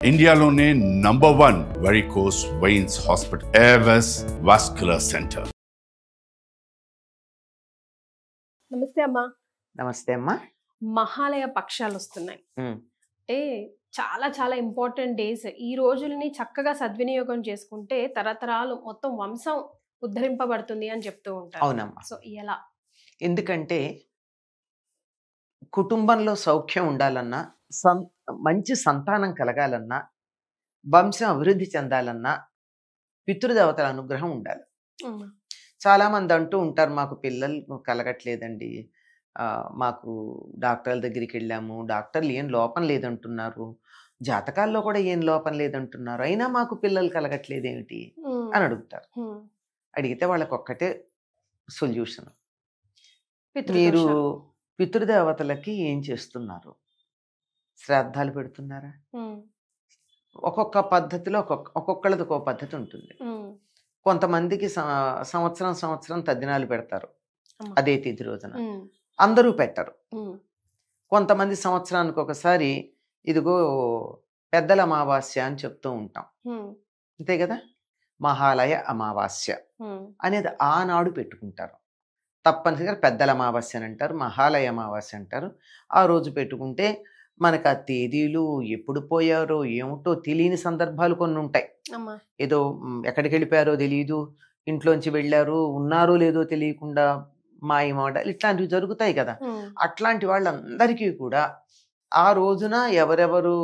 ఇండియాలోనే #1 varicose veins hospital Avis vascular centre. నమస్తే అమ్మా. నమస్తే అమ్మా. మహాలయ పక్షాలు వస్తున్నాయి. అంటే చాలా చాలా ఇంపార్టెంట్ డేస్. ఈ రోజుల్ని చక్కగా సద్వినియోగం చేసుకుంటే తరతరాలు మొత్తం వంశం ఉద్ధరింపబడుతుంది అని చెప్తూ ఉంటారు. అవునమ్మా. సో ఎలా? ఎందుకంటే కుటుంబంలో సౌఖ్యం ఉండాలన్నా, మంచి సంతానం కలగాలన్నా, వంశం అభివృద్ధి చెందాలన్నా పితృదేవతల అనుగ్రహం ఉండాలి. చాలా మంది అంటూ ఉంటారు, మాకు పిల్లలు కలగట్లేదండి, మాకు డాక్టర్ల దగ్గరికి వెళ్ళాము, డాక్టర్లు ఏం లోపం లేదంటున్నారు, జాతకాల్లో కూడా ఏం లోపం లేదంటున్నారు, అయినా మాకు పిల్లలు కలగట్లేదు ఏమిటి అని అడుగుతారు. అడిగితే వాళ్ళకి ఒక్కటే సొల్యూషన్, మీరు పితృదేవతలకి ఏం చేస్తున్నారు? శ్రాద్ధాలు పెడుతున్నారా? ఒక్కొక్క పద్ధతిలో ఒక్కొక్కళ్ళది ఒక్కొక్క పద్ధతి ఉంటుంది. కొంతమందికి సంవత్సరం తద్దినాలు పెడతారు అదే తిథి రోజున, అందరూ పెట్టరు. కొంతమంది సంవత్సరానికి ఒకసారి ఇదిగో పెద్దల అమావాస్య అని చెప్తూ ఉంటాం, అంతే కదా, మహాలయ అమావాస్య అనేది ఆనాడు పెట్టుకుంటారు. తప్పనిసరిగా పెద్దల అమావాస్య అని అంటారు, మహాలయ అమావాస్య అంటారు. ఆ రోజు పెట్టుకుంటే మనకు ఆ తేదీలు ఎప్పుడు పోయారో ఏమిటో తెలియని సందర్భాలు కొన్ని ఉంటాయి. ఏదో ఎక్కడికి వెళ్ళిపోయారో తెలియదు, ఇంట్లోంచి వెళ్ళారు, ఉన్నారో లేదో తెలియకుండా మాయమాడాలు ఇట్లాంటివి జరుగుతాయి కదా. అట్లాంటి వాళ్ళందరికీ కూడా ఆ రోజున ఎవరెవరు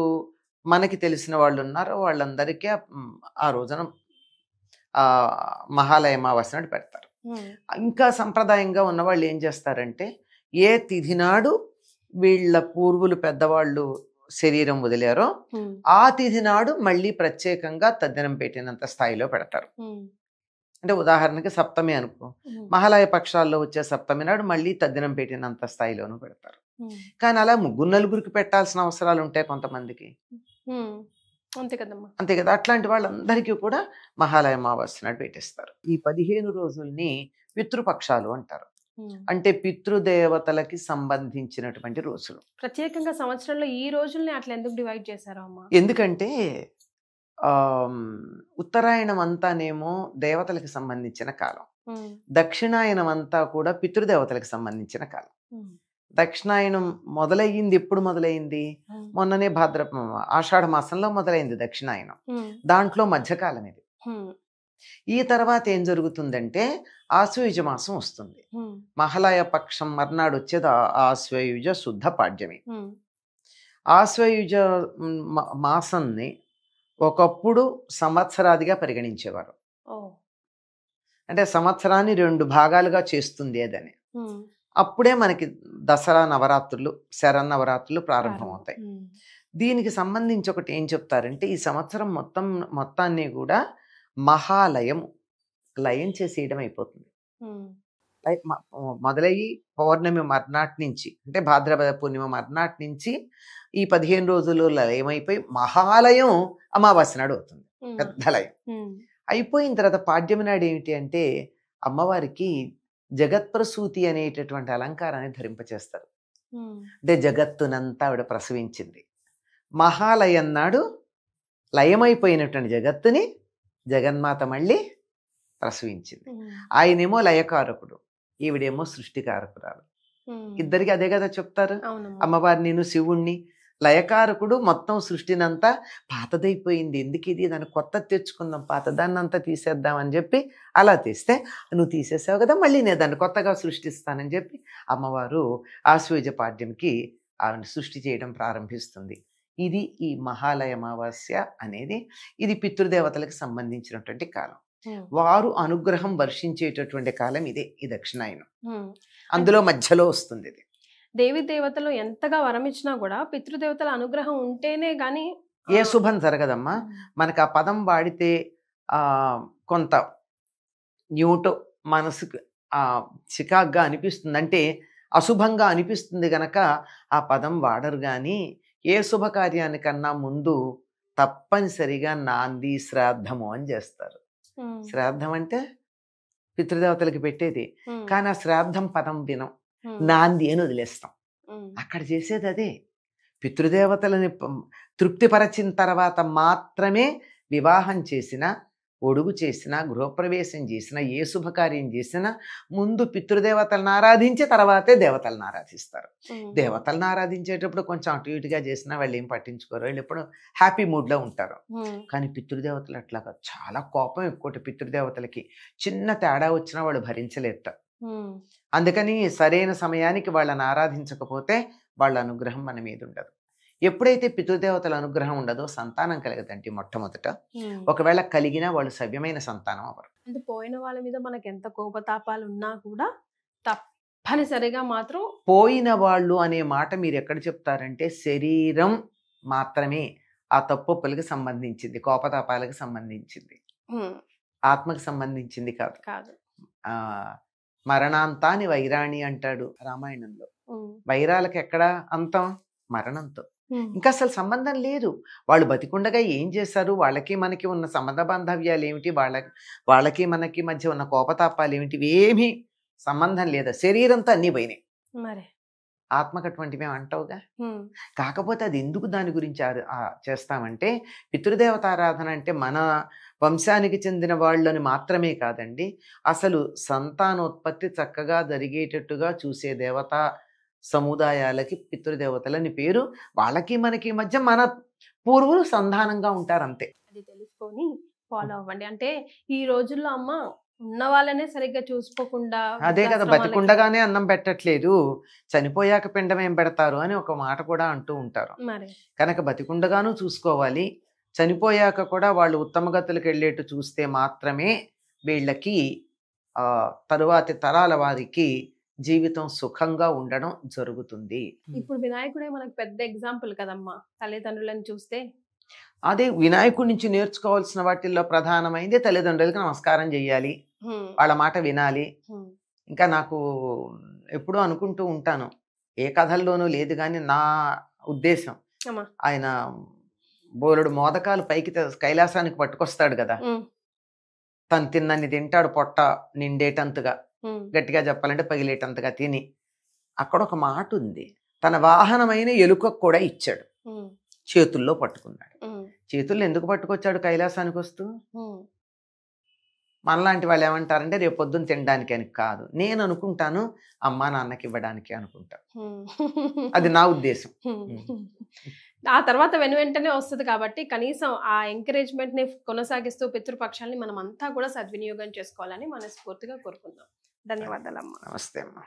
మనకి తెలిసిన వాళ్ళు ఉన్నారో వాళ్ళందరికీ ఆ రోజున మహాలయ అమావాస్య నాడు పెడతారు. ఇంకా సంప్రదాయంగా ఉన్న వాళ్ళు ఏం చేస్తారంటే, ఏ తిథి నాడు వీళ్ళ పూర్వులు పెద్దవాళ్ళు శరీరం వదిలారో ఆ తిథి నాడు మళ్ళీ ప్రత్యేకంగా తద్దినం పెట్టినంత స్థాయిలో పెడతారు. అంటే ఉదాహరణకి సప్తమి అనుకో, మహాలయ పక్షాల్లో వచ్చే సప్తమి నాడు మళ్ళీ తద్దినం పెట్టినంత స్థాయిలోనూ పెడతారు. కానీ అలా 3-4 పెట్టాల్సిన అవసరాలు ఉంటాయి కొంతమందికి, అంతే కదా. అట్లాంటి వాళ్ళందరికీ కూడా మహాలయ అమావాస్య నాడు పెట్టేస్తారు. ఈ 15 రోజుల్ని పితృపక్షాలు అంటారు. అంటే పితృదేవతలకి సంబంధించినటువంటి రోజులు. ప్రత్యేకంగా సంవత్సరంలో ఈ రోజుల్ని అట్లా ఎందుకు డివైడ్ చేశారు అమ్మా? ఎందుకంటే ఉత్తరాయణం అంతానేమో దేవతలకు సంబంధించిన కాలం, దక్షిణాయనం అంతా కూడా పితృదేవతలకు సంబంధించిన కాలం. దక్షిణాయనం మొదలయ్యింది ఎప్పుడు మొదలైంది? మొన్ననే ఆషాఢ మాసంలో మొదలైంది దక్షిణాయనం. దాంట్లో మధ్యకాలం ఇది. ఈ తర్వాత ఏం జరుగుతుందంటే ఆశ్వయుజ మాసం వస్తుంది. మహాలయ పక్షం మర్నాడు వచ్చేది ఆశ్వయుజ శుద్ధ పాడ్యమి. ఆశ్వయుజ మాసాన్ని ఒకప్పుడు సంవత్సరాదిగా పరిగణించేవారు. అంటే సంవత్సరాన్ని 2 భాగాలుగా చేస్తుంది అదని. అప్పుడే మనకి దసరా నవరాత్రులు, శరన్నవరాత్రులు ప్రారంభమవుతాయి. దీనికి సంబంధించి ఒకటి ఏం చెప్తారంటే, ఈ సంవత్సరం మొత్తాన్ని కూడా లయం చేసేయడం అయిపోతుంది. మొదలయ్యి పౌర్ణమి మర్నాటి నుంచి, అంటే భాద్రపద పూర్ణిమ మర్నాటి నుంచి ఈ 15 రోజులు లయమైపోయి మహాలయం అమావాస్య నాడు అవుతుంది, పెద్ద లయం. అయిపోయిన తర్వాత పాడ్యమి నాడు ఏమిటి అంటే, అమ్మవారికి జగత్ప్రసూతి అనేటటువంటి అలంకారాన్ని ధరింపచేస్తారు. అంటే జగత్తునంతా ఆవిడ ప్రసవించింది. మహాలయం నాడు లయమైపోయినటువంటి జగత్తుని జగన్మాత మళ్ళీ ప్రసవించింది. ఆయనేమో లయకారకుడు, ఈవిడేమో సృష్టికారకురాలు. ఇద్దరికి అదే కదా చెప్తారు. అమ్మవారు నేను శివుణ్ణి, లయకారకుడు మొత్తం సృష్టినంతా పాతదైపోయింది, ఎందుకు ఇది, దాన్ని కొత్త తెచ్చుకుందాం, పాతదాన్ని అంతా తీసేద్దాం అని చెప్పి అలా తీస్తే, నువ్వు తీసేసావు కదా, మళ్ళీ నేను దాన్ని కొత్తగా సృష్టిస్తానని చెప్పి అమ్మవారు ఆశ్వయుజ పాడ్యంకి ఆవిడ సృష్టి చేయడం ప్రారంభిస్తుంది. ఇది ఈ మహాలయ అమావాస్య అనేది, ఇది పితృదేవతలకు సంబంధించినటువంటి కాలం. వారు అనుగ్రహం వర్షించేటటువంటి కాలం ఇదే, ఈ దక్షిణాయనం. అందులో మధ్యలో వస్తుంది ఇది. దేవి దేవతలు ఎంతగా వరం ఇచ్చినా కూడా పితృదేవతల అనుగ్రహం ఉంటేనే గాని ఏ శుభం జరగదమ్మా. మనకు ఆ పదం వాడితే కొంత న్యూటో మనసుకు చికాగ్గా అనిపిస్తుంది, అంటే అశుభంగా అనిపిస్తుంది గనక ఆ పదం వాడరు. కానీ ఏ శుభకార్యానికన్నా ముందు తప్పనిసరిగా నాంది శ్రాద్ధము అని చేస్తారు. శ్రాద్ధం అంటే పితృదేవతలకి పెట్టేది, కానీ ఆ శ్రాద్ధం పదం వినం, నాంది అని వదిలేస్తాం. అక్కడ చేసేది అదే. పితృదేవతలని తృప్తిపరచిన తర్వాత మాత్రమే వివాహం చేసిన, ఒడుగు చేసిన, గృహప్రవేశం చేసిన, ఏ శుభకార్యం చేసినా ముందు పితృదేవతలను ఆరాధించి తర్వాతే దేవతలను ఆరాధిస్తారు. దేవతలను ఆరాధించేటప్పుడు కొంచెం అటు ఇటుగా చేసినా వాళ్ళు ఏం పట్టించుకోరు, వాళ్ళు ఎప్పుడు హ్యాపీ మూడ్లో ఉంటారు. కానీ పితృదేవతలు అట్లాగా చాలా కోపం ఎక్కువ పితృదేవతలకి. చిన్న తేడా వచ్చినా వాళ్ళు భరించలేట. అందుకని సరైన సమయానికి వాళ్ళని ఆరాధించకపోతే వాళ్ళ అనుగ్రహం మన మీద ఉండదు. ఎప్పుడైతే పితృదేవతల అనుగ్రహం ఉండదో సంతానం కలగదండి మొట్టమొదట. ఒకవేళ కలిగినా వాళ్ళు సవ్యమైన సంతానం అవ్వరు. అంటే పోయిన వాళ్ళ మీద మనకి ఎంత కోపతాపాలు ఉన్నా కూడా తప్పనిసరిగా మాత్రం పోయిన వాళ్ళు అనే మాట మీరు ఎక్కడ చెప్తారంటే శరీరం మాత్రమే ఆ తప్పులకు సంబంధించింది, కోపతాపాలకు సంబంధించింది, ఆత్మకు సంబంధించింది కాదు. మరణాంతాని వైరాణి అంటాడు రామాయణంలో. వైరాలకు ఎక్కడ అంతం? మరణంతో. ఇంకా అసలు సంబంధం లేదు. వాళ్ళు బతికుండగా ఏం చేశారు, వాళ్ళకి మనకి ఉన్న సంబంధ బాంధవ్యాలు ఏమిటి, వాళ్ళకి మనకి మధ్య ఉన్న కోపతాపాలు ఏమిటి, ఏమీ సంబంధం లేదా. శరీరంతో అన్నీ పోయినాయి. మరి ఆత్మకు అటువంటివి అంటావుగా. కాకపోతే అది ఎందుకు దాని గురించి చేస్తామంటే పితృదేవత ఆరాధన అంటే మన వంశానికి చెందిన వాళ్ళని మాత్రమే కాదండి, అసలు సంతానోత్పత్తి చక్కగా జరిగేటట్టుగా చూసే దేవత సముదాయాలకి పితృదేవతలని పేరు. వాళ్ళకి మనకి మధ్య మన పూర్వులు సంధానంగా ఉంటారు అంతే. అది తెలుసుకొని ఫాలో అవ్వండి. అంటే ఈ రోజుల్లో అమ్మ ఉన్న వాళ్ళనే సరిగ్గా చూసుకోకుండా, అదే కదా, బతికుండగానే అన్నం పెట్టట్లేదు, చనిపోయాక పిండం ఏం పెడతారు అని ఒక మాట కూడా అంటూ ఉంటారు. కనుక బతికుండగాను చూసుకోవాలి, చనిపోయాక కూడా వాళ్ళు ఉత్తమ గతులకు వెళ్ళేట్టు చూస్తే మాత్రమే వీళ్ళకి తరువాతి తరాల వారికి జీవితం సుఖంగా ఉండడం జరుగుతుంది. ఇప్పుడు వినాయకుడే మనకు పెద్ద ఎగ్జాంపుల్ కదమ్మా. తల్లిదండ్రులను చూస్తే అదే వినాయకుడి నుంచి నేర్చుకోవాల్సిన వాటిల్లో ప్రధానమైంది తల్లిదండ్రులకి నమస్కారం చెయ్యాలి, వాళ్ళ మాట వినాలి. ఇంకా నాకు ఎప్పుడూ అనుకుంటూ ఉంటాను, ఏ కథల్లోనూ లేదు కానీ నా ఉద్దేశం, ఆయన బోలెడు మోదకాలు పైకి కైలాసానికి పట్టుకొస్తాడు కదా, తను తిన్నన్ని తింటాడు, పొట్ట నిండేటంతగా, గట్టిగా చెప్పాలంటే పగిలేటంతగా తిని. అక్కడ ఒక మాట ఉంది, తన వాహనమైన ఎలుకకు కూడా ఇచ్చాడు, చేతుల్లో పట్టుకున్నాడు. చేతుల్లో ఎందుకు పట్టుకొచ్చాడు కైలాసానికి వస్తూ? మనలాంటి వాళ్ళు ఏమంటారంటే రేపు పొద్దున్న తినడానికి అని కాదు. నేను అనుకుంటాను అమ్మా నాన్నకి ఇవ్వడానికి అనుకుంటాను. అది నా ఉద్దేశం. ఆ తర్వాత వెంటనే వస్తుంది కాబట్టి కనీసం ఆ ఎంకరేజ్మెంట్ ని కొనసాగిస్తూ పితృపక్షాలని మనం అంతా కూడా సద్వినియోగం చేసుకోవాలని మనస్ఫూర్తిగా కోరుకుందాం. ధన్యవాదాలు అమ్మా. నమస్తే అమ్మా.